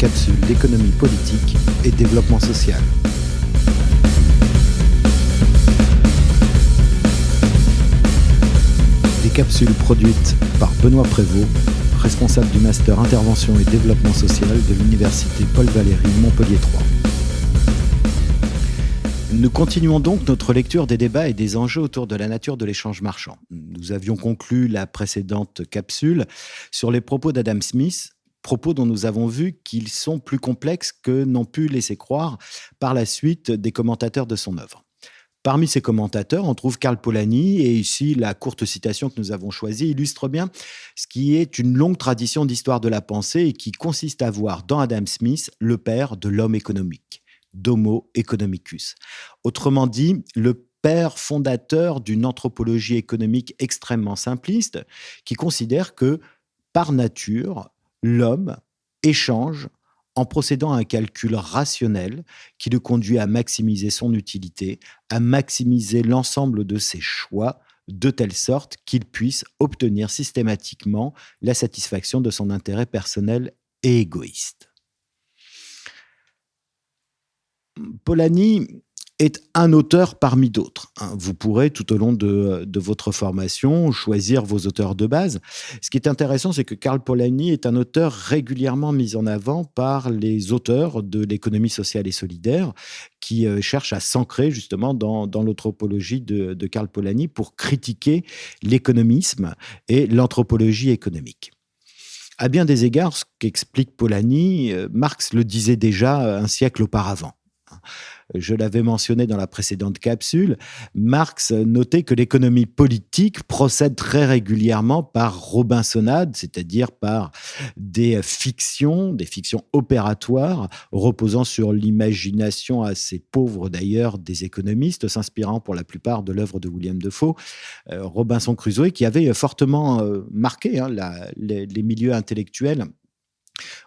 capsule d'économie politique et développement social. Des capsules produites par Benoît Prévost, responsable du master intervention et développement social de l'université Paul Valéry Montpellier 3. Nous continuons donc notre lecture des débats et des enjeux autour de la nature de l'échange marchand. Nous avions conclu la précédente capsule sur les propos d'Adam Smith, propos dont nous avons vu qu'ils sont plus complexes que n'ont pu laisser croire par la suite des commentateurs de son œuvre. Parmi ces commentateurs, on trouve Karl Polanyi, et ici la courte citation que nous avons choisie illustre bien ce qui est une longue tradition d'histoire de la pensée et qui consiste à voir dans Adam Smith le père de l'homme économique, d'Homo economicus. Autrement dit, le père fondateur d'une anthropologie économique extrêmement simpliste qui considère que, par nature, l'homme échange en procédant à un calcul rationnel qui le conduit à maximiser son utilité, à maximiser l'ensemble de ses choix, de telle sorte qu'il puisse obtenir systématiquement la satisfaction de son intérêt personnel et égoïste. Polanyi est un auteur parmi d'autres. Vous pourrez, tout au long de votre formation, choisir vos auteurs de base. Ce qui est intéressant, c'est que Karl Polanyi est un auteur régulièrement mis en avant par les auteurs de l'économie sociale et solidaire qui cherchent à s'ancrer justement dans l'anthropologie de Karl Polanyi pour critiquer l'économisme et l'anthropologie économique. À bien des égards, ce qu'explique Polanyi, Marx le disait déjà un siècle auparavant. Je l'avais mentionné dans la précédente capsule, Marx notait que l'économie politique procède très régulièrement par robinsonade, c'est-à-dire par des fictions opératoires reposant sur l'imagination assez pauvre d'ailleurs des économistes, s'inspirant pour la plupart de l'œuvre de William Defoe, Robinson Crusoe, qui avait fortement marqué les milieux intellectuels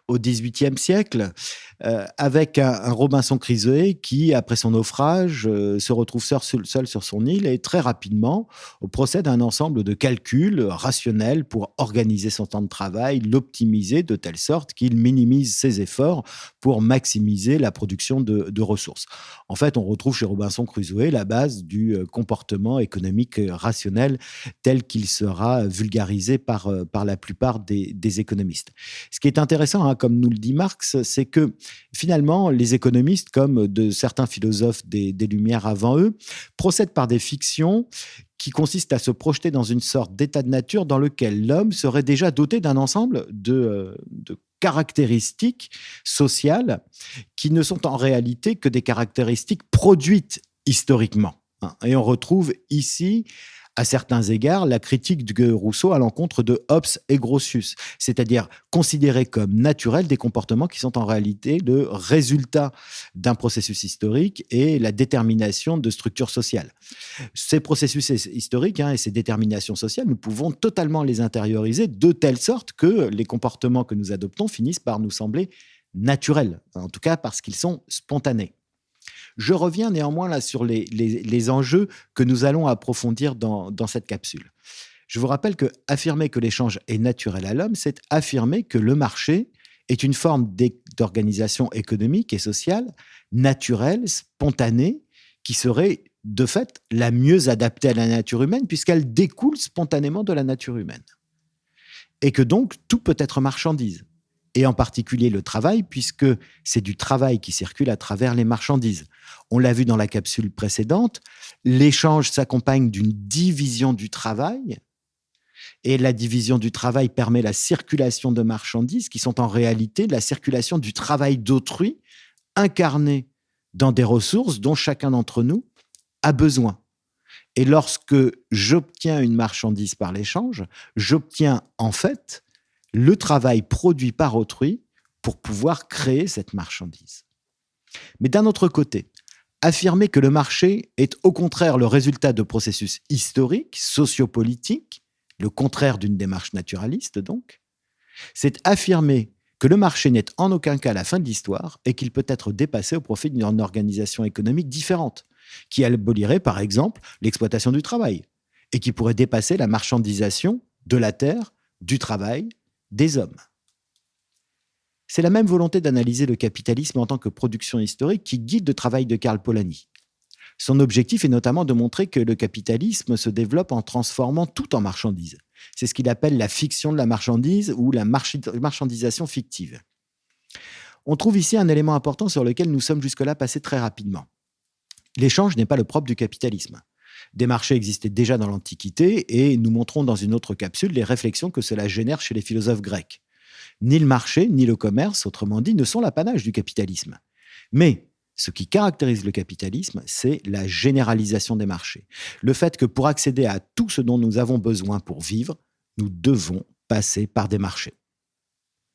au XVIIIe siècle, avec un Robinson Crusoe qui, après son naufrage, se retrouve seul sur son île et très rapidement procède à un ensemble de calculs rationnels pour organiser son temps de travail, l'optimiser de telle sorte qu'il minimise ses efforts pour maximiser la production de ressources. En fait, on retrouve chez Robinson Crusoe la base du comportement économique rationnel tel qu'il sera vulgarisé par la plupart des économistes. Ce qui est intéressant, comme nous le dit Marx, c'est que finalement, les économistes, comme de certains philosophes des Lumières avant eux, procèdent par des fictions qui consistent à se projeter dans une sorte d'état de nature dans lequel l'homme serait déjà doté d'un ensemble de caractéristiques sociales qui ne sont en réalité que des caractéristiques produites historiquement. Et on retrouve ici, à certains égards, la critique de Rousseau à l'encontre de Hobbes et Grotius, c'est-à-dire considérer comme naturels des comportements qui sont en réalité le résultat d'un processus historique et la détermination de structures sociales. Ces processus historiques et ces déterminations sociales, nous pouvons totalement les intérioriser de telle sorte que les comportements que nous adoptons finissent par nous sembler naturels, en tout cas parce qu'ils sont spontanés. Je reviens néanmoins là sur les enjeux que nous allons approfondir dans cette capsule. Je vous rappelle que affirmer que l'échange est naturel à l'homme, c'est affirmer que le marché est une forme d'organisation économique et sociale naturelle, spontanée, qui serait de fait la mieux adaptée à la nature humaine puisqu'elle découle spontanément de la nature humaine. Et que donc tout peut être marchandise. Et en particulier le travail, puisque c'est du travail qui circule à travers les marchandises. On l'a vu dans la capsule précédente, l'échange s'accompagne d'une division du travail, et la division du travail permet la circulation de marchandises qui sont en réalité la circulation du travail d'autrui, incarné dans des ressources dont chacun d'entre nous a besoin. Et lorsque j'obtiens une marchandise par l'échange, j'obtiens en fait le travail produit par autrui pour pouvoir créer cette marchandise. Mais d'un autre côté, affirmer que le marché est au contraire le résultat de processus historiques, sociopolitiques, le contraire d'une démarche naturaliste donc, c'est affirmer que le marché n'est en aucun cas la fin de l'histoire et qu'il peut être dépassé au profit d'une organisation économique différente, qui abolirait par exemple l'exploitation du travail et qui pourrait dépasser la marchandisation de la terre, du travail, des hommes. C'est la même volonté d'analyser le capitalisme en tant que production historique qui guide le travail de Karl Polanyi. Son objectif est notamment de montrer que le capitalisme se développe en transformant tout en marchandise. C'est ce qu'il appelle la fiction de la marchandise ou la marchandisation fictive. On trouve ici un élément important sur lequel nous sommes jusque-là passés très rapidement. L'échange n'est pas le propre du capitalisme. Des marchés existaient déjà dans l'Antiquité et nous montrons dans une autre capsule les réflexions que cela génère chez les philosophes grecs. Ni le marché, ni le commerce, autrement dit, ne sont l'apanage du capitalisme. Mais ce qui caractérise le capitalisme, c'est la généralisation des marchés. Le fait que pour accéder à tout ce dont nous avons besoin pour vivre, nous devons passer par des marchés.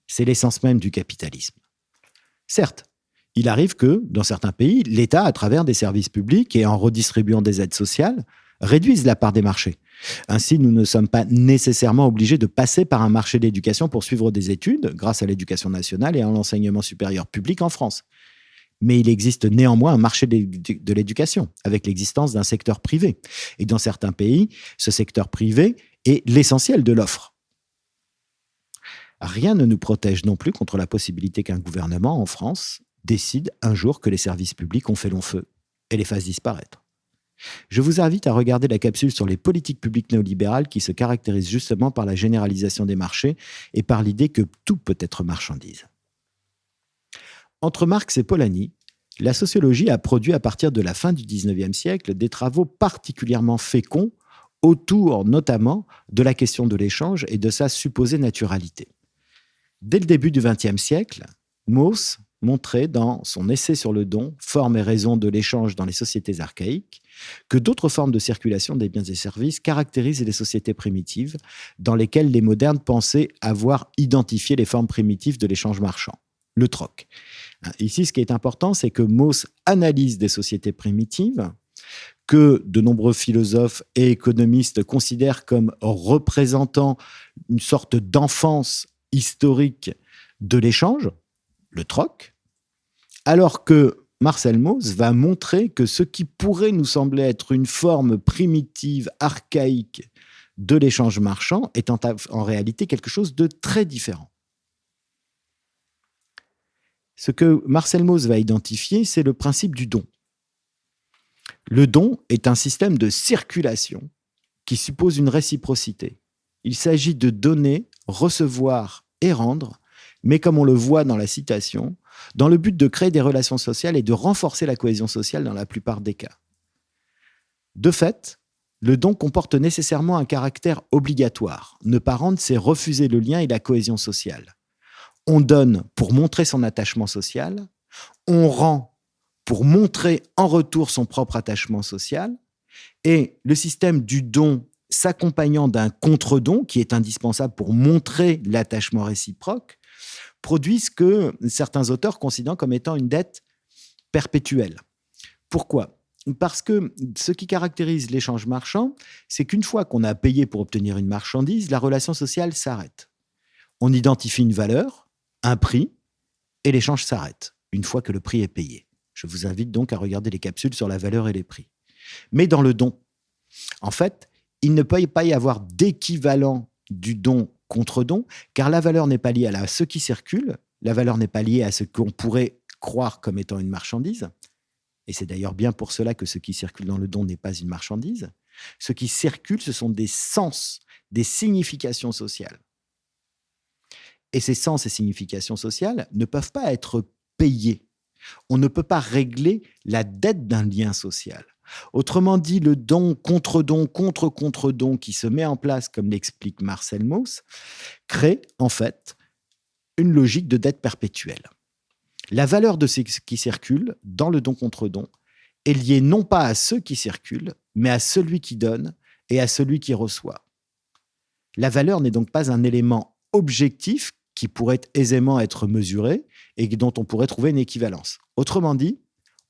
C'est l'essence même du capitalisme. Certes, il arrive que, dans certains pays, l'État, à travers des services publics et en redistribuant des aides sociales, réduise la part des marchés. Ainsi, nous ne sommes pas nécessairement obligés de passer par un marché d'éducation pour suivre des études, grâce à l'éducation nationale et à l'enseignement supérieur public en France. Mais il existe néanmoins un marché de l'éducation, avec l'existence d'un secteur privé. Et dans certains pays, ce secteur privé est l'essentiel de l'offre. Rien ne nous protège non plus contre la possibilité qu'un gouvernement, en France, décide un jour que les services publics ont fait long feu et les fasse disparaître. Je vous invite à regarder la capsule sur les politiques publiques néolibérales qui se caractérisent justement par la généralisation des marchés et par l'idée que tout peut être marchandise. Entre Marx et Polanyi, la sociologie a produit à partir de la fin du XIXe siècle des travaux particulièrement féconds autour notamment de la question de l'échange et de sa supposée naturalité. Dès le début du XXe siècle, Mauss montrait dans son essai sur le don, Forme et raison de l'échange dans les sociétés archaïques, que d'autres formes de circulation des biens et services caractérisent les sociétés primitives, dans lesquelles les modernes pensaient avoir identifié les formes primitives de l'échange marchand, le troc. Ici, ce qui est important, c'est que Mauss analyse des sociétés primitives que de nombreux philosophes et économistes considèrent comme représentant une sorte d'enfance historique de l'échange, le troc, alors que Marcel Mauss va montrer que ce qui pourrait nous sembler être une forme primitive, archaïque de l'échange marchand est en réalité quelque chose de très différent. Ce que Marcel Mauss va identifier, c'est le principe du don. Le don est un système de circulation qui suppose une réciprocité. Il s'agit de donner, recevoir et rendre, mais comme on le voit dans la citation, dans le but de créer des relations sociales et de renforcer la cohésion sociale dans la plupart des cas. De fait, le don comporte nécessairement un caractère obligatoire. Ne pas rendre, c'est refuser le lien et la cohésion sociale. On donne pour montrer son attachement social, on rend pour montrer en retour son propre attachement social, et le système du don s'accompagnant d'un contre-don qui est indispensable pour montrer l'attachement réciproque, produit ce que certains auteurs considèrent comme étant une dette perpétuelle. Pourquoi ? Parce que ce qui caractérise l'échange marchand, c'est qu'une fois qu'on a payé pour obtenir une marchandise, la relation sociale s'arrête. On identifie une valeur, un prix, et l'échange s'arrête, une fois que le prix est payé. Je vous invite donc à regarder les capsules sur la valeur et les prix. Mais dans le don, en fait, il ne peut pas y avoir d'équivalent du don contre don, car la valeur n'est pas liée à ce qui circule, la valeur n'est pas liée à ce qu'on pourrait croire comme étant une marchandise, et c'est d'ailleurs bien pour cela que ce qui circule dans le don n'est pas une marchandise. Ce qui circule, ce sont des sens, des significations sociales. Et ces sens et significations sociales ne peuvent pas être payés. On ne peut pas régler la dette d'un lien social. Autrement dit, le don, contre-don, contre-contre-don qui se met en place, comme l'explique Marcel Mauss, crée en fait une logique de dette perpétuelle. La valeur de ce qui circule dans le don contre don est liée non pas à ceux qui circulent, mais à celui qui donne et à celui qui reçoit. La valeur n'est donc pas un élément objectif qui pourrait aisément être mesuré et dont on pourrait trouver une équivalence. Autrement dit,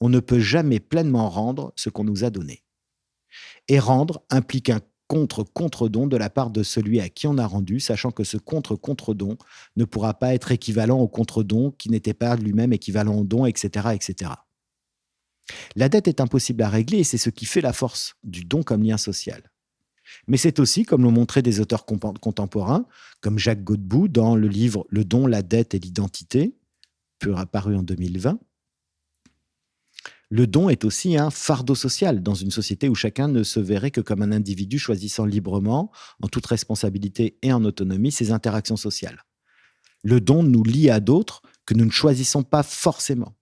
on ne peut jamais pleinement rendre ce qu'on nous a donné. Et rendre implique un contre-contre-don de la part de celui à qui on a rendu, sachant que ce contre-contre-don ne pourra pas être équivalent au contre-don qui n'était pas lui-même équivalent au don, etc., etc. La dette est impossible à régler et c'est ce qui fait la force du don comme lien social. Mais c'est aussi, comme l'ont montré des auteurs contemporains, comme Jacques Godbout dans le livre Le don, la dette et l'identité, paru en 2020, le don est aussi un fardeau social dans une société où chacun ne se verrait que comme un individu choisissant librement, en toute responsabilité et en autonomie, ses interactions sociales. Le don nous lie à d'autres que nous ne choisissons pas forcément.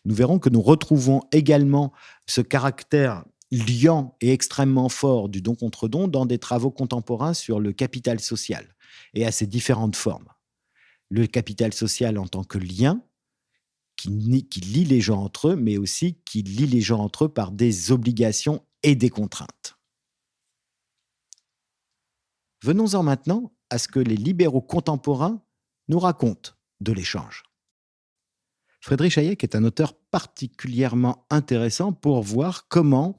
Nous verrons que nous retrouvons également ce caractère liant et extrêmement fort du don contre don dans des travaux contemporains sur le capital social et à ses différentes formes. Le capital social en tant que lien qui lie les gens entre eux, mais aussi qui lie les gens entre eux par des obligations et des contraintes. Venons-en maintenant à ce que les libéraux contemporains nous racontent de l'échange. Friedrich Hayek est un auteur particulièrement intéressant pour voir comment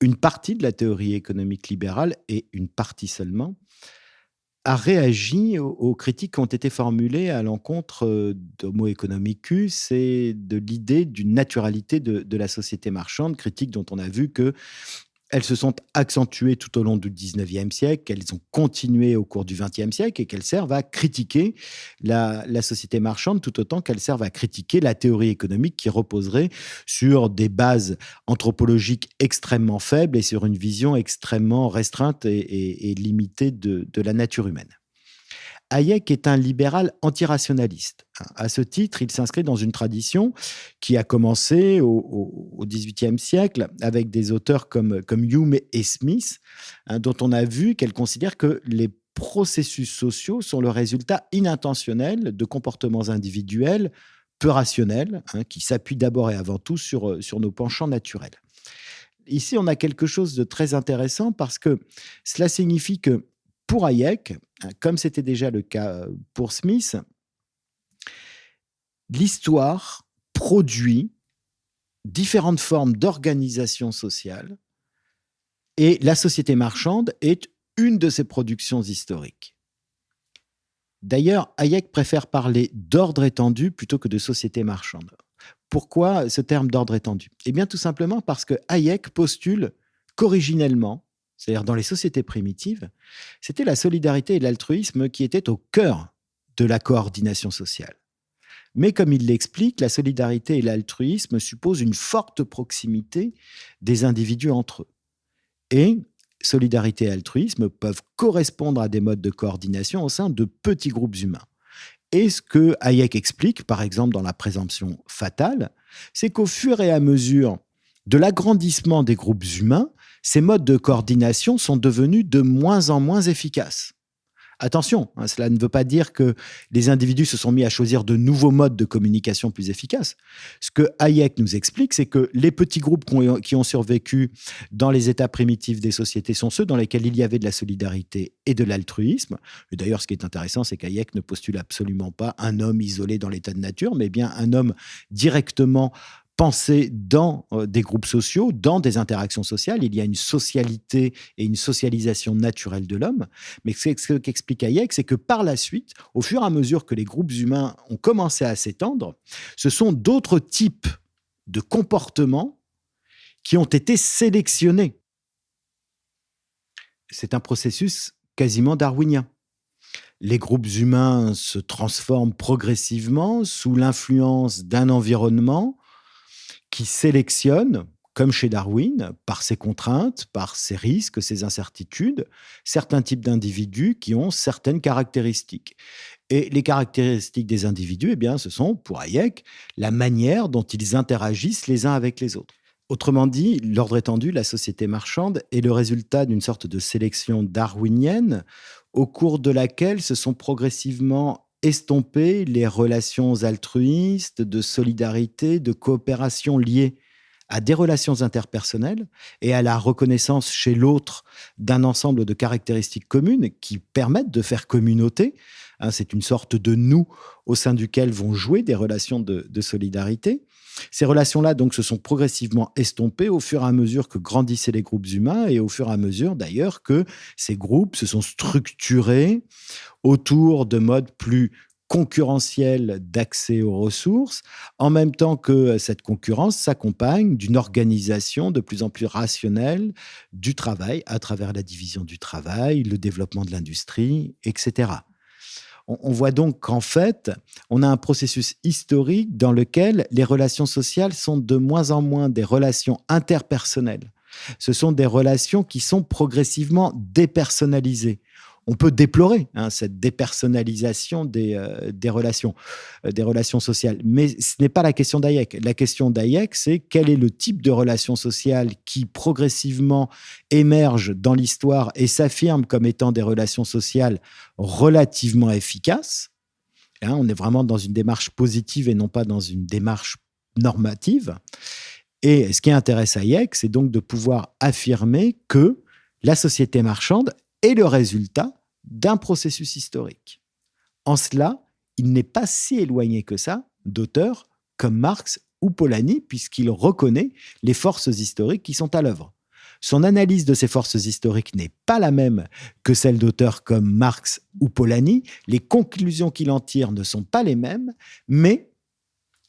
une partie de la théorie économique libérale, et une partie seulement, a réagi aux critiques qui ont été formulées à l'encontre d'Homo economicus et de l'idée d'une naturalité de la société marchande, critiques dont on a vu que elles se sont accentuées tout au long du 19e siècle, qu'elles ont continué au cours du 20e siècle et qu'elles servent à critiquer la société marchande tout autant qu'elles servent à critiquer la théorie économique qui reposerait sur des bases anthropologiques extrêmement faibles et sur une vision extrêmement restreinte et limitée de la nature humaine. Hayek est un libéral antirationaliste. À ce titre, il s'inscrit dans une tradition qui a commencé au XVIIIe siècle avec des auteurs comme Hume et Smith, dont on a vu qu'elles considèrent que les processus sociaux sont le résultat inintentionnel de comportements individuels peu rationnels, qui s'appuient d'abord et avant tout sur nos penchants naturels. Ici, on a quelque chose de très intéressant parce que cela signifie que pour Hayek, comme c'était déjà le cas pour Smith, l'histoire produit différentes formes d'organisation sociale et la société marchande est une de ces productions historiques. D'ailleurs, Hayek préfère parler d'ordre étendu plutôt que de société marchande. Pourquoi ce terme d'ordre étendu ? Eh bien, tout simplement parce que Hayek postule qu'originellement, c'est-à-dire dans les sociétés primitives, c'était la solidarité et l'altruisme qui étaient au cœur de la coordination sociale. Mais comme il l'explique, la solidarité et l'altruisme supposent une forte proximité des individus entre eux. Et solidarité et altruisme peuvent correspondre à des modes de coordination au sein de petits groupes humains. Et ce que Hayek explique, par exemple dans la présomption fatale, c'est qu'au fur et à mesure de l'agrandissement des groupes humains, ces modes de coordination sont devenus de moins en moins efficaces. Attention, cela ne veut pas dire que les individus se sont mis à choisir de nouveaux modes de communication plus efficaces. Ce que Hayek nous explique, c'est que les petits groupes qui ont survécu dans les états primitifs des sociétés sont ceux dans lesquels il y avait de la solidarité et de l'altruisme. Et d'ailleurs, ce qui est intéressant, c'est qu'Hayek ne postule absolument pas un homme isolé dans l'état de nature, mais bien un homme directement penser dans des groupes sociaux, dans des interactions sociales. Il y a une socialité et une socialisation naturelle de l'homme. Mais ce qu'explique Hayek, c'est que par la suite, au fur et à mesure que les groupes humains ont commencé à s'étendre, ce sont d'autres types de comportements qui ont été sélectionnés. C'est un processus quasiment darwinien. Les groupes humains se transforment progressivement sous l'influence d'un environnement qui sélectionne, comme chez Darwin, par ses contraintes, par ses risques, ses incertitudes, certains types d'individus qui ont certaines caractéristiques. Et les caractéristiques des individus, eh bien, ce sont, pour Hayek, la manière dont ils interagissent les uns avec les autres. Autrement dit, l'ordre étendu, la société marchande, est le résultat d'une sorte de sélection darwinienne au cours de laquelle se sont progressivement estomper les relations altruistes, de solidarité, de coopération liées à des relations interpersonnelles et à la reconnaissance chez l'autre d'un ensemble de caractéristiques communes qui permettent de faire communauté. C'est une sorte de nous au sein duquel vont jouer des relations de solidarité. Ces relations-là, donc, se sont progressivement estompées au fur et à mesure que grandissaient les groupes humains et au fur et à mesure, d'ailleurs, que ces groupes se sont structurés autour de modes plus concurrentielle d'accès aux ressources, en même temps que cette concurrence s'accompagne d'une organisation de plus en plus rationnelle du travail, à travers la division du travail, le développement de l'industrie, etc. On voit donc qu'en fait, on a un processus historique dans lequel les relations sociales sont de moins en moins des relations interpersonnelles. Ce sont des relations qui sont progressivement dépersonnalisées. On peut déplorer, hein, cette dépersonnalisation des relations sociales. Mais ce n'est pas la question d'Hayek. La question d'Hayek, c'est quel est le type de relation sociale qui progressivement émerge dans l'histoire et s'affirme comme étant des relations sociales relativement efficaces. Hein, on est vraiment dans une démarche positive et non pas dans une démarche normative. Et ce qui intéresse Hayek, c'est donc de pouvoir affirmer que la société marchande est le résultat d'un processus historique. En cela, il n'est pas si éloigné que ça d'auteurs comme Marx ou Polanyi, puisqu'il reconnaît les forces historiques qui sont à l'œuvre. Son analyse de ces forces historiques n'est pas la même que celle d'auteurs comme Marx ou Polanyi. Les conclusions qu'il en tire ne sont pas les mêmes, mais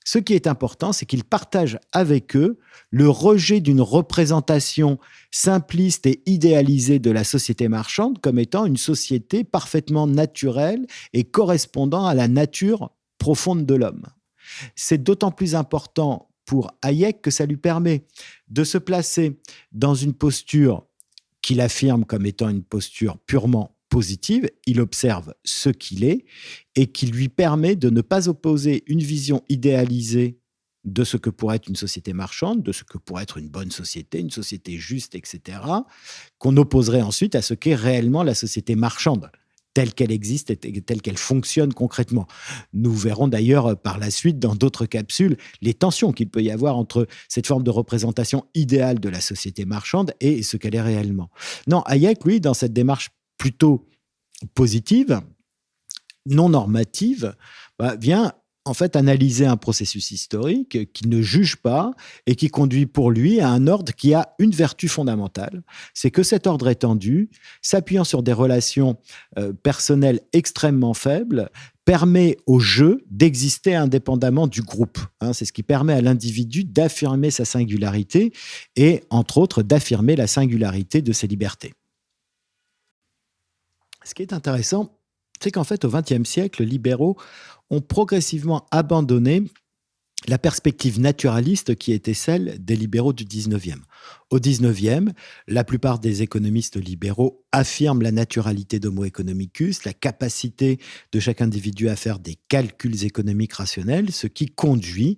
ce qui est important, c'est qu'il partage avec eux le rejet d'une représentation simpliste et idéalisée de la société marchande comme étant une société parfaitement naturelle et correspondant à la nature profonde de l'homme. C'est d'autant plus important pour Hayek que ça lui permet de se placer dans une posture qu'il affirme comme étant une posture purement positive. Il observe ce qu'il est et qui lui permet de ne pas opposer une vision idéalisée de ce que pourrait être une société marchande, de ce que pourrait être une bonne société, une société juste, etc., qu'on opposerait ensuite à ce qu'est réellement la société marchande, telle qu'elle existe et telle qu'elle fonctionne concrètement. Nous verrons d'ailleurs par la suite, dans d'autres capsules, les tensions qu'il peut y avoir entre cette forme de représentation idéale de la société marchande et ce qu'elle est réellement. Non, Hayek, lui, dans cette démarche plutôt positive, non normative, vient en fait analyser un processus historique qui ne juge pas et qui conduit pour lui à un ordre qui a une vertu fondamentale, c'est que cet ordre étendu, s'appuyant sur des relations personnelles extrêmement faibles, permet au jeu d'exister indépendamment du groupe. Hein, c'est ce qui permet à l'individu d'affirmer sa singularité et, entre autres, d'affirmer la singularité de ses libertés. Ce qui est intéressant, c'est qu'en fait, au XXe siècle, les libéraux ont progressivement abandonné la perspective naturaliste qui était celle des libéraux du XIXe. Au XIXe, la plupart des économistes libéraux affirment la naturalité d'Homo economicus, la capacité de chaque individu à faire des calculs économiques rationnels, ce qui conduit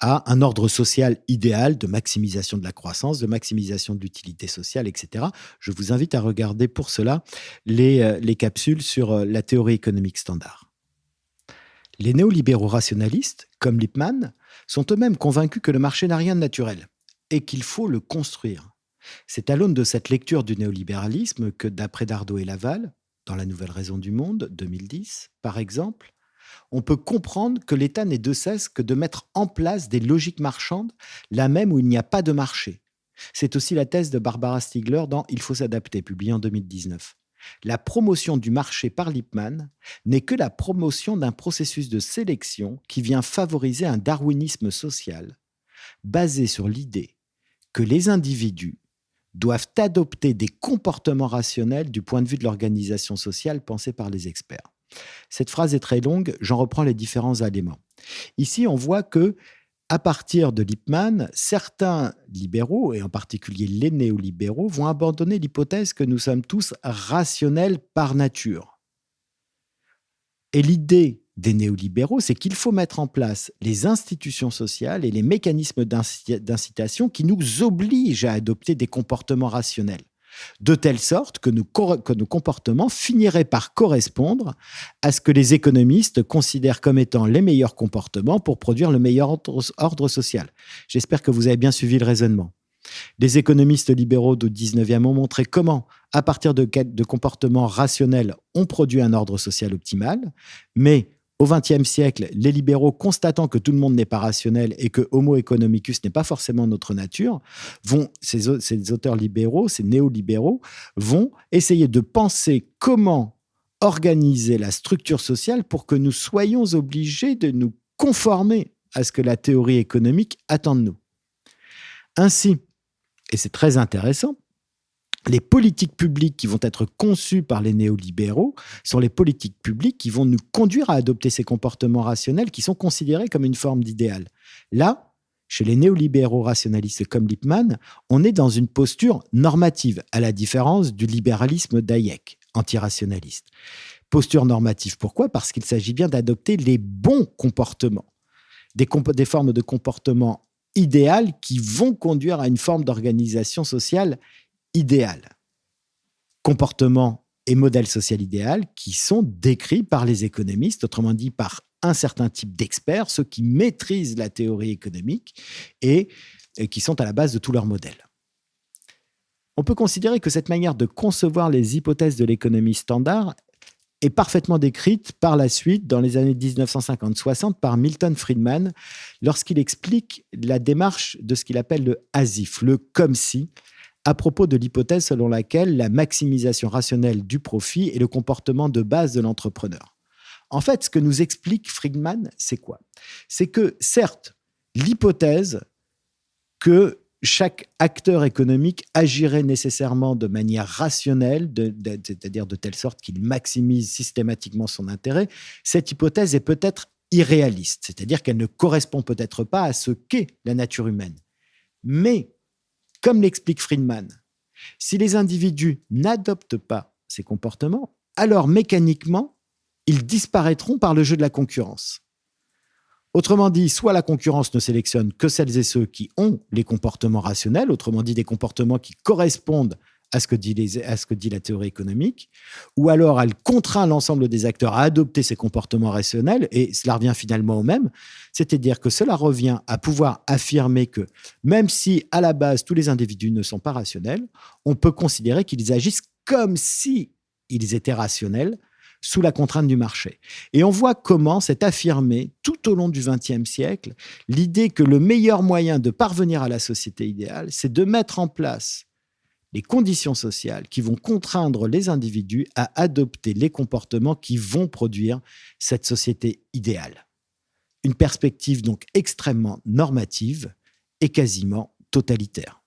à un ordre social idéal de maximisation de la croissance, de maximisation de l'utilité sociale, etc. Je vous invite à regarder pour cela les capsules sur la théorie économique standard. Les néolibéraux rationalistes, comme Lippmann, sont eux-mêmes convaincus que le marché n'a rien de naturel et qu'il faut le construire. C'est à l'aune de cette lecture du néolibéralisme que, d'après Dardot et Laval, dans La Nouvelle Raison du Monde, 2010, par exemple, on peut comprendre que l'État n'est de cesse que de mettre en place des logiques marchandes, là même où il n'y a pas de marché. C'est aussi la thèse de Barbara Stiegler dans « Il faut s'adapter », publié en 2019. La promotion du marché par Lippmann n'est que la promotion d'un processus de sélection qui vient favoriser un darwinisme social basé sur l'idée que les individus doivent adopter des comportements rationnels du point de vue de l'organisation sociale pensée par les experts. Cette phrase est très longue, j'en reprends les différents éléments. Ici, on voit que à partir de Lippmann, certains libéraux, et en particulier les néolibéraux, vont abandonner l'hypothèse que nous sommes tous rationnels par nature. Et l'idée des néolibéraux, c'est qu'il faut mettre en place les institutions sociales et les mécanismes d'incitation qui nous obligent à adopter des comportements rationnels, de telle sorte que nos comportements finiraient par correspondre à ce que les économistes considèrent comme étant les meilleurs comportements pour produire le meilleur ordre social. J'espère que vous avez bien suivi le raisonnement. Les économistes libéraux du 19e ont montré comment, à partir de comportements rationnels, on produit un ordre social optimal, mais au XXe siècle, les libéraux, constatant que tout le monde n'est pas rationnel et que Homo economicus n'est pas forcément notre nature, ces auteurs libéraux, ces néolibéraux, vont essayer de penser comment organiser la structure sociale pour que nous soyons obligés de nous conformer à ce que la théorie économique attend de nous. Ainsi, et c'est très intéressant, les politiques publiques qui vont être conçues par les néolibéraux sont les politiques publiques qui vont nous conduire à adopter ces comportements rationnels qui sont considérés comme une forme d'idéal. Là, chez les néolibéraux rationalistes comme Lippmann, on est dans une posture normative, à la différence du libéralisme d'Hayek, antirationaliste. Posture normative, pourquoi ? Parce qu'il s'agit bien d'adopter les bons comportements, des formes de comportement idéales qui vont conduire à une forme d'organisation sociale idéal, comportement et modèle social idéal qui sont décrits par les économistes, autrement dit par un certain type d'experts, ceux qui maîtrisent la théorie économique et qui sont à la base de tous leurs modèles. On peut considérer que cette manière de concevoir les hypothèses de l'économie standard est parfaitement décrite par la suite, dans les années 1950-60, par Milton Friedman, lorsqu'il explique la démarche de ce qu'il appelle le as-if, le comme si, à propos de l'hypothèse selon laquelle la maximisation rationnelle du profit est le comportement de base de l'entrepreneur. En fait, ce que nous explique Friedman, c'est quoi ? C'est que, certes, l'hypothèse que chaque acteur économique agirait nécessairement de manière rationnelle, c'est-à-dire de telle sorte qu'il maximise systématiquement son intérêt, cette hypothèse est peut-être irréaliste, c'est-à-dire qu'elle ne correspond peut-être pas à ce qu'est la nature humaine. Mais, comme l'explique Friedman, si les individus n'adoptent pas ces comportements, alors mécaniquement, ils disparaîtront par le jeu de la concurrence. Autrement dit, soit la concurrence ne sélectionne que celles et ceux qui ont les comportements rationnels, autrement dit des comportements qui correspondent à ce que dit la théorie économique, ou alors elle contraint l'ensemble des acteurs à adopter ces comportements rationnels, et cela revient finalement au même, c'est-à-dire que cela revient à pouvoir affirmer que même si à la base tous les individus ne sont pas rationnels, on peut considérer qu'ils agissent comme si ils étaient rationnels, sous la contrainte du marché. Et on voit comment s'est affirmée tout au long du XXe siècle l'idée que le meilleur moyen de parvenir à la société idéale, c'est de mettre en place les conditions sociales qui vont contraindre les individus à adopter les comportements qui vont produire cette société idéale. Une perspective donc extrêmement normative et quasiment totalitaire.